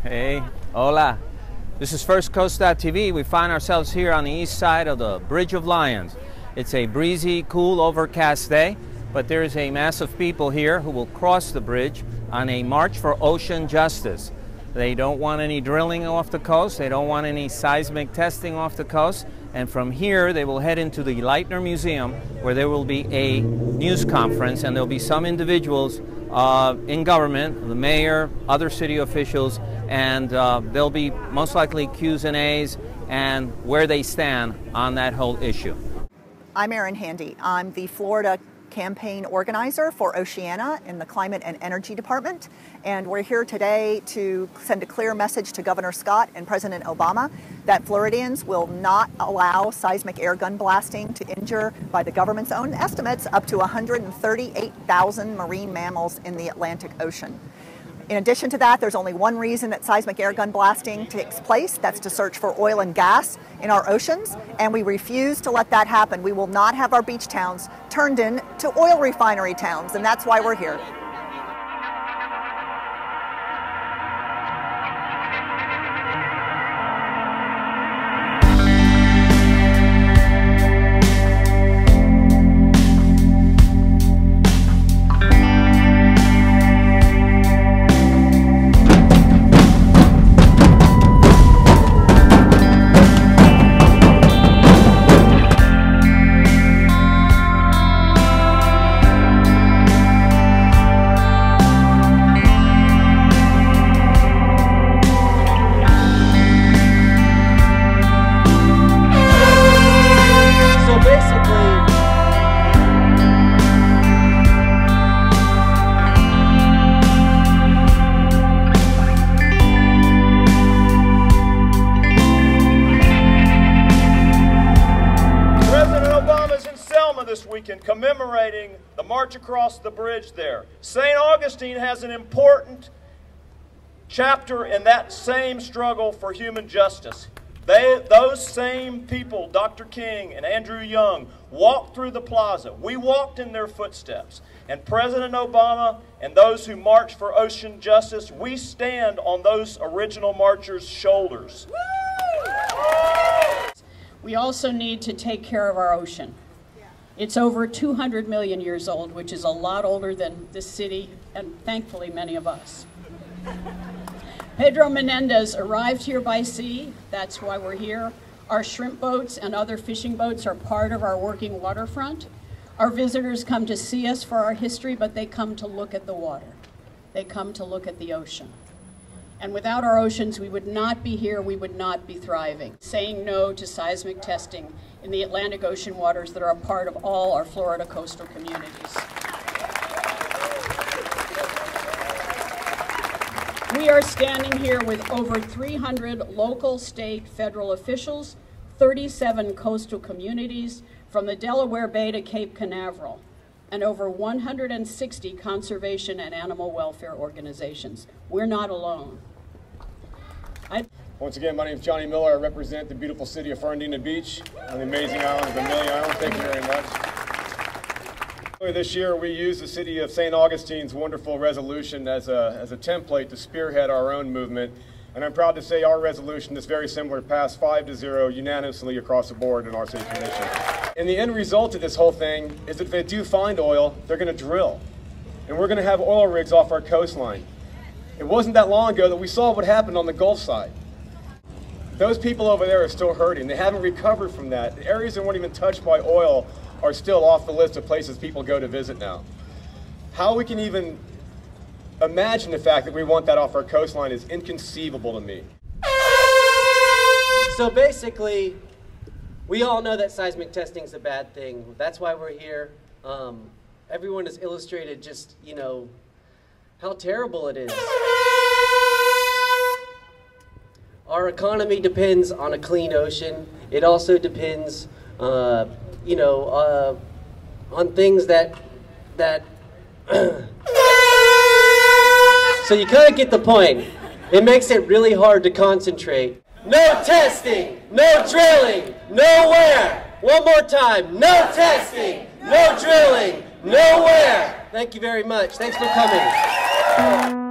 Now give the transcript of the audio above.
Hey, hola. This is FirstCoast.tv. We find ourselves here on the east side of the Bridge of Lions. It's a breezy, cool, overcast day, but there is a mass of people here who will cross the bridge on a march for ocean justice. They don't want any drilling off the coast. They don't want any seismic testing off the coast. And from here, they will head into the Leitner Museum, where there will be a news conference, and there'll be some individuals in government, the mayor, other city officials, and there'll be most likely Q's and A's and where they stand on that whole issue. I'm Erin Handy. I'm the Florida campaign organizer for Oceana in the Climate and Energy Department, and we're here today to send a clear message to Governor Scott and President Obama that Floridians will not allow seismic air gun blasting to injure, by the government's own estimates, up to 138,000 marine mammals in the Atlantic Ocean. In addition to that, there's only one reason that seismic air gun blasting takes place. That's to search for oil and gas in our oceans, and we refuse to let that happen. We will not have our beach towns turned into oil refinery towns, and that's why we're here. This weekend commemorating the march across the bridge there. St. Augustine has an important chapter in that same struggle for human justice. Those same people, Dr. King and Andrew Young, walked through the plaza. We walked in their footsteps. And President Obama and those who march for ocean justice, we stand on those original marchers' shoulders. We also need to take care of our ocean. It's over 200 million years old, which is a lot older than this city, and thankfully many of us. Pedro Menendez arrived here by sea. That's why we're here. Our shrimp boats and other fishing boats are part of our working waterfront. Our visitors come to see us for our history, but they come to look at the water. They come to look at the ocean. And without our oceans, we would not be here, we would not be thriving. Saying no to seismic testing in the Atlantic Ocean waters that are a part of all our Florida coastal communities. We are standing here with over 300 local, state, federal officials, 37 coastal communities, from the Delaware Bay to Cape Canaveral, and over 160 conservation and animal welfare organizations. We're not alone. Once again, my name is Johnny Miller. I represent the beautiful city of Fernandina Beach on the amazing island of Amelia Island. Thank you very much. Earlier this year, we used the city of St. Augustine's wonderful resolution as a template to spearhead our own movement. And I'm proud to say our resolution is very similar, passed 5-0 unanimously across the board in our city commission. And the end result of this whole thing is that if they do find oil, they're going to drill. And we're going to have oil rigs off our coastline. It wasn't that long ago that we saw what happened on the Gulf side. Those people over there are still hurting. They haven't recovered from that. The areas that weren't even touched by oil are still off the list of places people go to visit now. How we can even imagine the fact that we want that off our coastline is inconceivable to me. So basically, we all know that seismic testing is a bad thing. That's why we're here. Everyone has illustrated just, how terrible it is. Our economy depends on a clean ocean. It also depends, on things that So you kind of get the point. It makes it really hard to concentrate. No testing, no drilling, nowhere. One more time, no testing, no drilling, nowhere. Thank you very much. Thanks for coming.